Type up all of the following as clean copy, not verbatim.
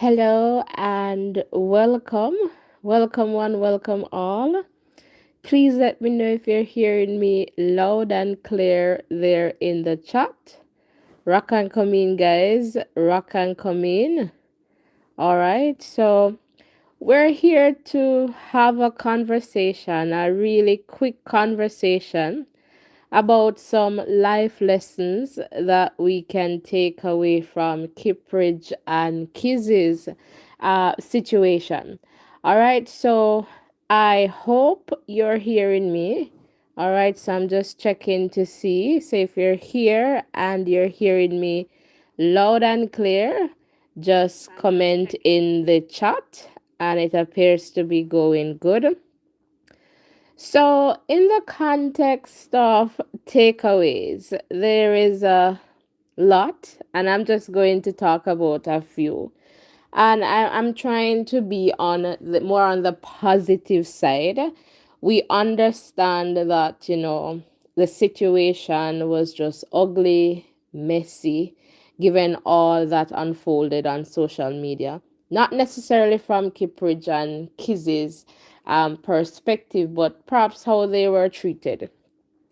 Hello and welcome. Welcome, one, welcome all. Please let me know if you're hearing me loud and clear there in the chat. Rock and come in, guys. Rock and come in. All right. So, we're here to have a conversation, a really quick conversation about some life lessons that we can take away from Kiprich and Kizzy's situation. All right, so I hope you're hearing me. All right, so I'm just checking to see. So if you're here and you're hearing me loud and clear, just comment in the chat and it appears to be going good. So, in the context of takeaways, there is a lot, and I'm just going to talk about a few. And I'm trying to be on more on the positive side. We understand that, the situation was just ugly, messy, given all that unfolded on social media. Not necessarily from Kiprich and Kizzy's perspective, but perhaps how they were treated.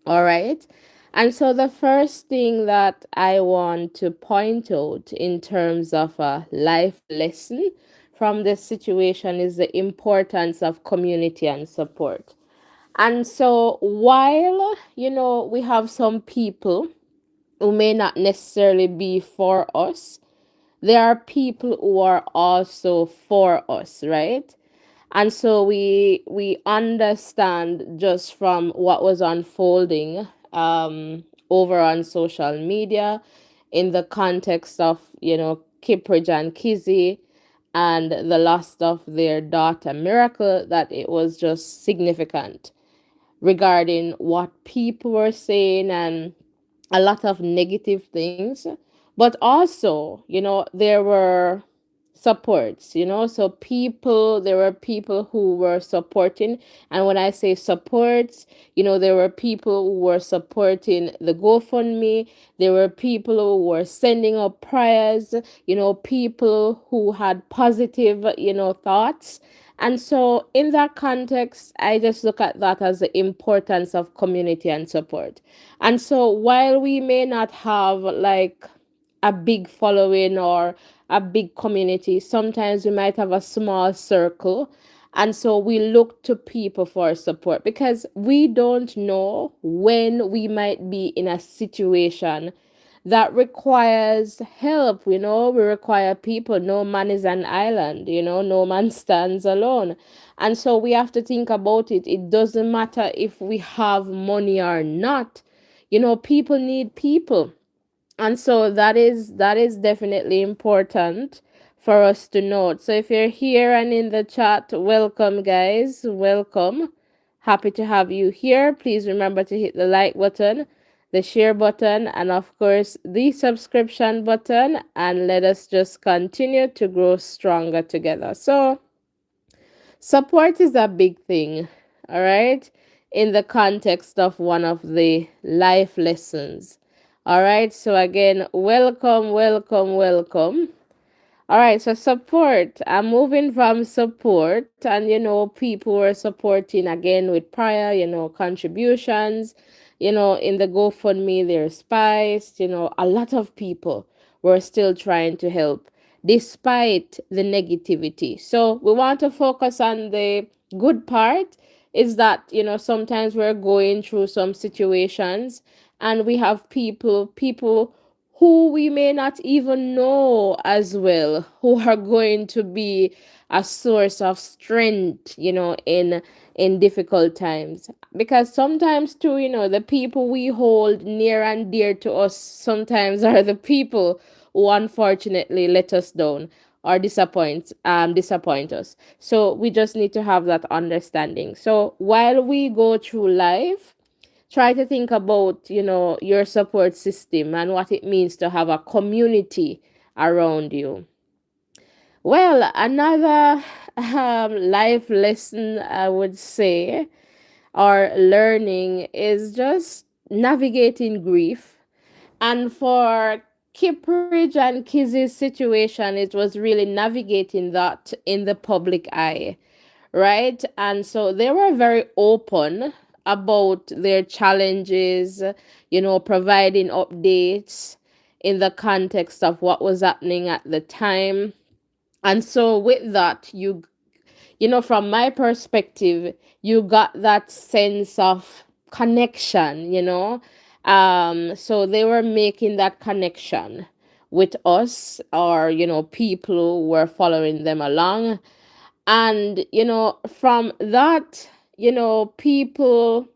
All right. And so the first thing that I want to point out in terms of a life lesson from this situation is the importance of community and support. And so while, we have some people who may not necessarily be for us, there are people who are also for us, right? And so we understand just from what was unfolding over on social media in the context of Kiprich and Kizzy and the loss of their daughter Miracle, that it was just significant regarding what people were saying and a lot of negative things. But also, there were supports, so there were people who were supporting. And when I say supports, there were people who were supporting the GoFundMe. There were people who were sending up prayers, people who had positive, thoughts. And so, in that context, I just look at that as the importance of community and support. And so, while we may not have like a big following or a big community, sometimes we might have a small circle. And so, we look to people for support because we don't know when we might be in a situation that requires help. We require people. No man is an island. No man stands alone. And so we have to think about it. It doesn't matter if we have money or not. People need people. And so that is definitely important for us to note. So if you're here and in the chat, welcome, guys. Welcome. Happy to have you here. Please remember to hit the like button, the share button, and of course the subscription button, and let us just continue to grow stronger together. So support is a big thing, all right, in the context of one of the life lessons. All right, so again, welcome, welcome, welcome. All right, so support. I'm moving from support, and people were supporting again with prior, contributions. In the GoFundMe, there's Spice. A lot of people were still trying to help despite the negativity. So we want to focus on the good part. Is that sometimes we're going through some situations, and we have people who we may not even know as well, who are going to be a source of strength, in difficult times. Because sometimes too, the people we hold near and dear to us sometimes are the people who unfortunately let us down or disappoint us. So we just need to have that understanding. So while we go through life, try to think about your support system and what it means to have a community around you. Well, another life lesson I would say or learning is just navigating grief. And for Kiprich and Kizzy's situation, it was really navigating that in the public eye, right? And so they were very open about their challenges, providing updates in the context of what was happening at the time. And so with that, from my perspective, you got that sense of connection, so they were making that connection with us, or people who were following them along. And from that, people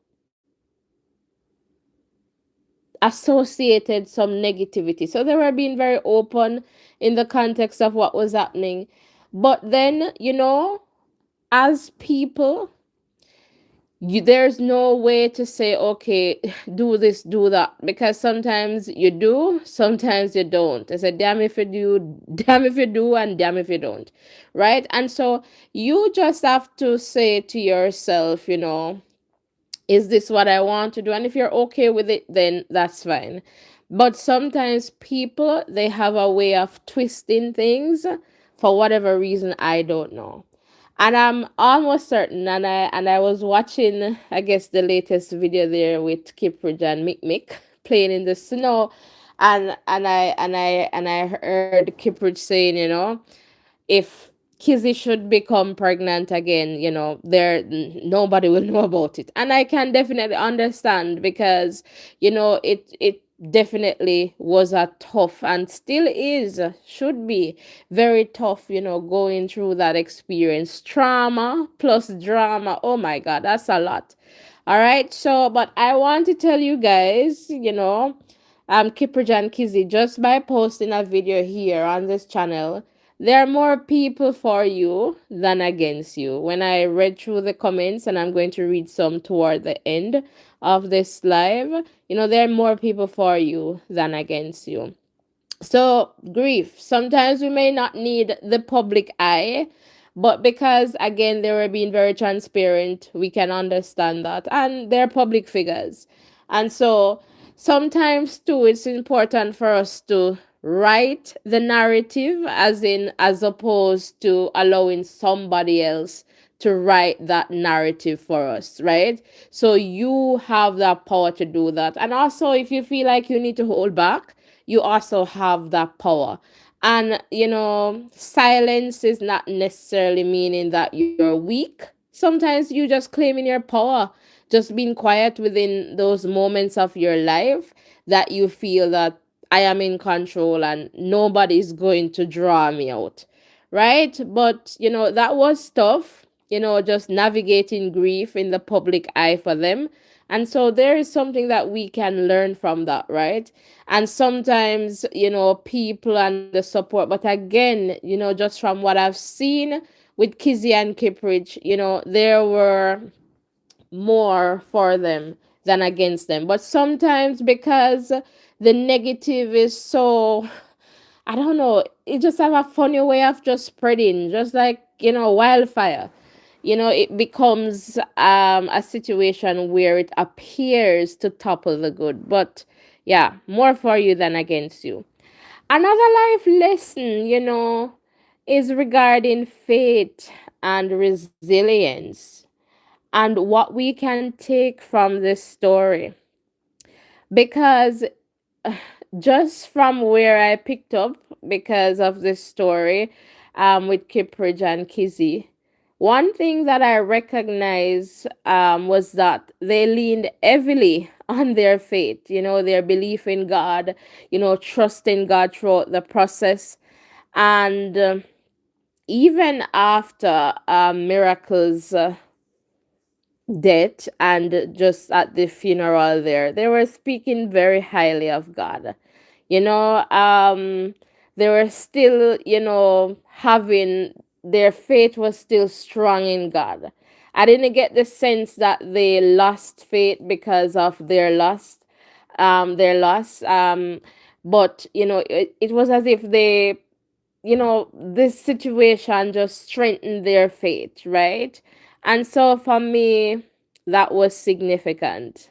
associated some negativity, so they were being very open in the context of what was happening. But then, as people, there's no way to say, okay, do this, do that, because sometimes you do, sometimes you don't. I said, damn if you do, damn if you do, and damn if you don't, right? And so you just have to say to yourself, is this what I want to do? And if you're okay with it, then that's fine. But sometimes people, they have a way of twisting things for whatever reason, I don't know. And I'm almost certain, and I was watching, I guess, the latest video there with Kiprich and Mick playing in the snow, and I heard Kiprich saying, if Kizzy should become pregnant again, nobody will know about it. And I can definitely understand, because, it definitely was a tough, and still is, should be very tough, going through that experience. Trauma plus drama. Oh my God, that's a lot. All right. So, but I want to tell you guys, Kiprich and Kizzy, just by posting a video here on this channel, there are more people for you than against you. When I read through the comments, and I'm going to read some toward the end of this live, there are more people for you than against you. So, grief. Sometimes we may not need the public eye, but because, again, they were being very transparent, we can understand that. And they're public figures. And so, sometimes, too, it's important for us to write the narrative, as opposed to allowing somebody else to write that narrative for us, right? So, you have that power to do that. And also, if you feel like you need to hold back, you also have that power. And, silence is not necessarily meaning that you're weak. Sometimes you just claiming your power, just being quiet within those moments of your life that you feel that I am in control and nobody's going to draw me out. Right? But, that was tough, just navigating grief in the public eye for them. And so there is something that we can learn from that, right? And sometimes, people and the support, but again, just from what I've seen with Kizzy and Kiprich, there were more for them than against them. But sometimes, because the negative is so, I don't know, it just have a funny way of just spreading, just like, wildfire. It becomes a situation where it appears to topple the good. But yeah, more for you than against you. Another life lesson, is regarding faith and resilience, and what we can take from this story. Because just from where I picked up, because of this story, with Kiprich and Kizzy, one thing that I recognized, was that they leaned heavily on their faith, their belief in God, trusting God throughout the process. And even after miracles, death, and just at the funeral there, they were speaking very highly of God. you know um they were still, having, their faith was still strong in God. I didn't get the sense that they lost faith because of their loss, but it was as if they, this situation just strengthened their faith, right? And so for me, that was significant.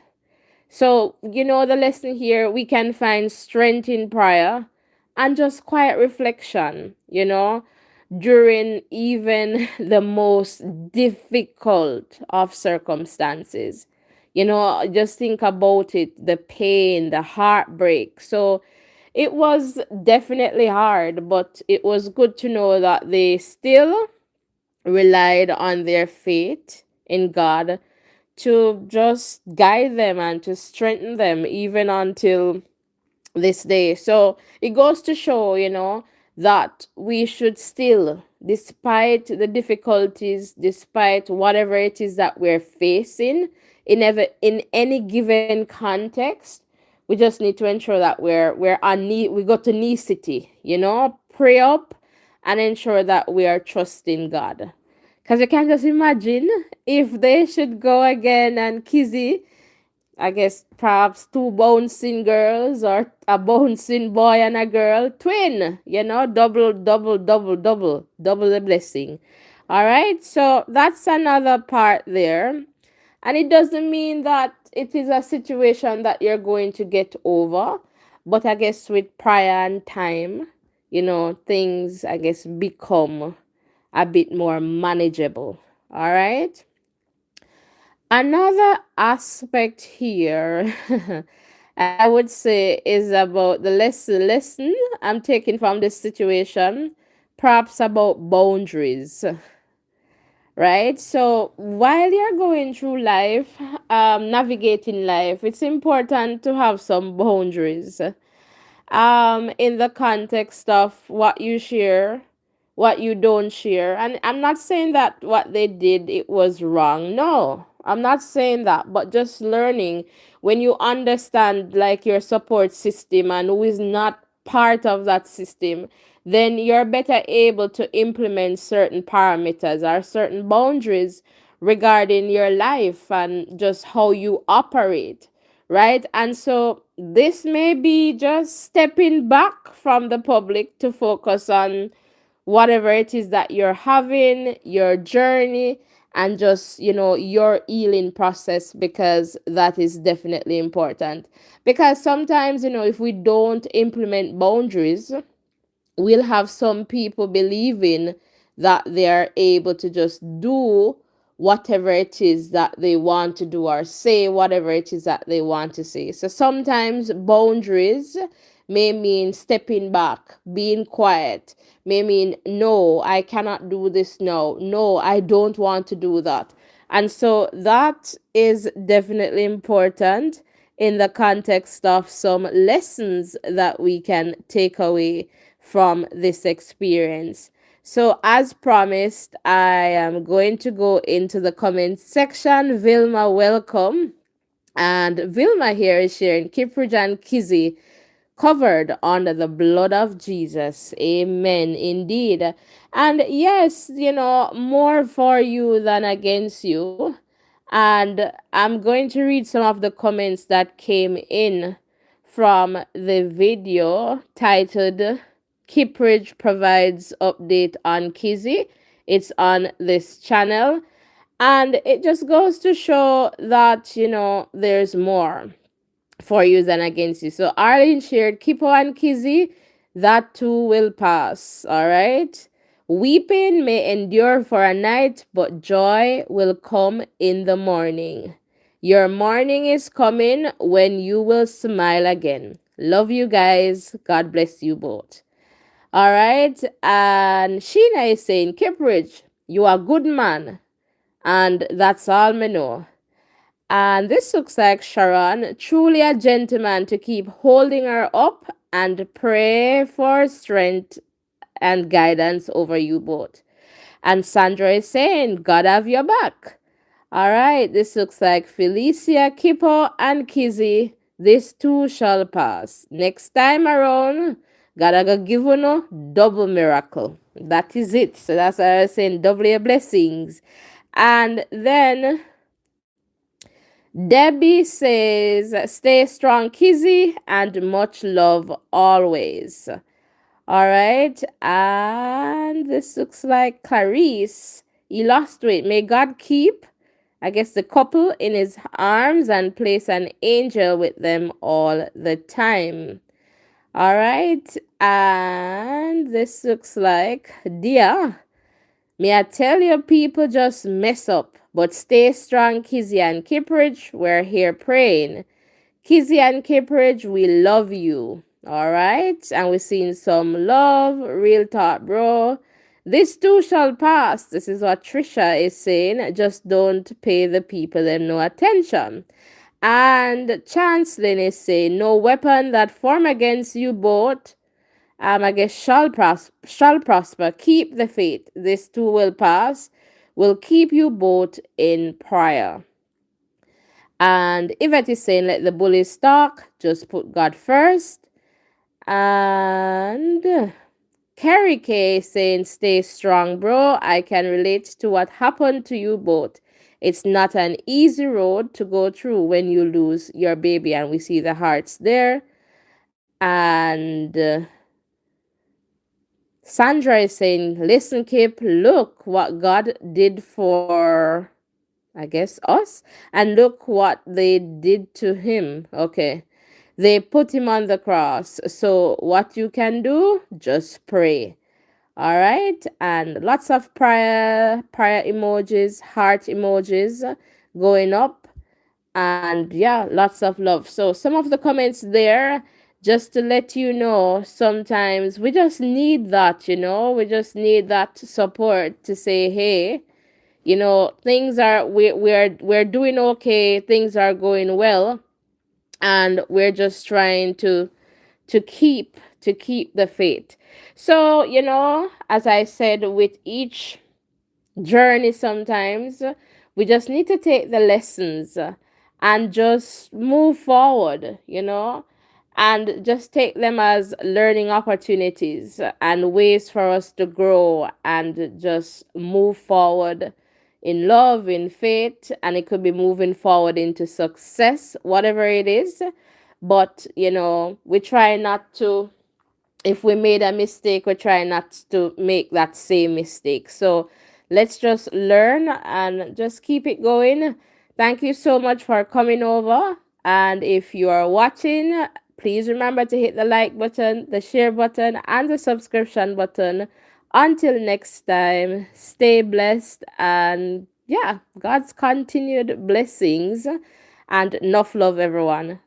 So, the lesson here, we can find strength in prayer, and just quiet reflection, during even the most difficult of circumstances. Just think about it, the pain, the heartbreak. So it was definitely hard, but it was good to know that they still relied on their faith in God to just guide them and to strengthen them even until this day. So it goes to show, that we should still, despite the difficulties, despite whatever it is that we're facing, in any given context, we just need to ensure that we're on knee, we go to necessity, pray up and ensure that we are trusting God. Because you can just imagine if they should go again and Kizzy, I guess perhaps two bouncing girls or a bouncing boy and a girl, twin, double, double, double, double, double the blessing. All right, so that's another part there. And it doesn't mean that it is a situation that you're going to get over, but I guess with prayer and time, things, I guess, become a bit more manageable. All right. Another aspect here, I would say, is about the lesson I'm taking from this situation, perhaps about boundaries, right? So while you're going through life, navigating life, it's important to have some boundaries, in the context of what you share, what you don't share. And I'm not saying that what they did it was wrong. No, I'm not saying that, but just learning when you understand like your support system and who is not part of that system, then you're better able to implement certain parameters or certain boundaries regarding your life and just how you operate, right? And so this may be just stepping back from the public to focus on whatever it is that you're having, your journey, and just, your healing process, because that is definitely important. Because sometimes, if we don't implement boundaries, we'll have some people believing that they are able to just do whatever it is that they want to do or say whatever it is that they want to say. So sometimes boundaries may mean stepping back, being quiet, may mean no, I cannot do this now. No, I don't want to do that. And so that is definitely important in the context of some lessons that we can take away from this experience. So, as promised, I am going to go into the comment section. Vilma, welcome. And Vilma here is sharing Kiprich and Kizzy covered under the blood of Jesus. Amen. Indeed. And yes, more for you than against you. And I'm going to read some of the comments that came in from the video titled Kiprich provides update on Kizzy. It's on this channel. And it just goes to show that, there's more for you than against you. So Arlene shared Kipo and Kizzy, that too will pass. All right. Weeping may endure for a night, but joy will come in the morning. Your morning is coming when you will smile again. Love you guys. God bless you both. All right. And Sheena is saying, Kiprich, you are a good man. And that's all me know. And this looks like Sharon, truly a gentleman to keep holding her up and pray for strength and guidance over you both. And Sandra is saying, God have your back. All right, this looks like Felicia, Kippo, and Kizzy. This too shall pass. Next time around, God go give you no double miracle. That is it. So that's why I was saying double your blessings. And then Debbie says, stay strong, Kizzy, and much love always. All right. And this looks like Clarice. He lost weight. May God keep, I guess, the couple in his arms and place an angel with them all the time. All right. And this looks like, dear, may I tell you, people just mess up, but stay strong, Kizzy and Kiprich. We're here praying. Kizzy and Kiprich, we love you. All right. And we're seeing some love. Real talk, bro. This too shall pass. This is what Trisha is saying. Just don't pay the people them no attention. And Chancelin is saying, no weapon that form against you both, I guess, shall prosper. Keep the faith. This too will pass. Will keep you both in prayer. And Yvette is saying, let the bullies talk. Just put God first. And Carrie K saying, stay strong, bro. I can relate to what happened to you both. It's not an easy road to go through when you lose your baby. And we see the hearts there. And Sandra is saying, listen, Kip, look what God did for, I guess, us. And look what they did to him. Okay. They put him on the cross. So what you can do, just pray. All right. And lots of prayer emojis, heart emojis going up. And yeah, lots of love. So some of the comments there, just to let you know, sometimes we just need that, we just need that support to say, hey, things are we're doing okay, things are going well, and we're just trying to keep the faith. So, as I said, with each journey, sometimes we just need to take the lessons and just move forward, and just take them as learning opportunities and ways for us to grow and just move forward in love, in faith, and it could be moving forward into success, whatever it is. But, we try not to, if we made a mistake, we try not to make that same mistake. So let's just learn and just keep it going. Thank you so much for coming over. And if you are watching, please remember to hit the like button, the share button, and the subscription button. Until next time, stay blessed, and yeah, God's continued blessings and enough love, everyone.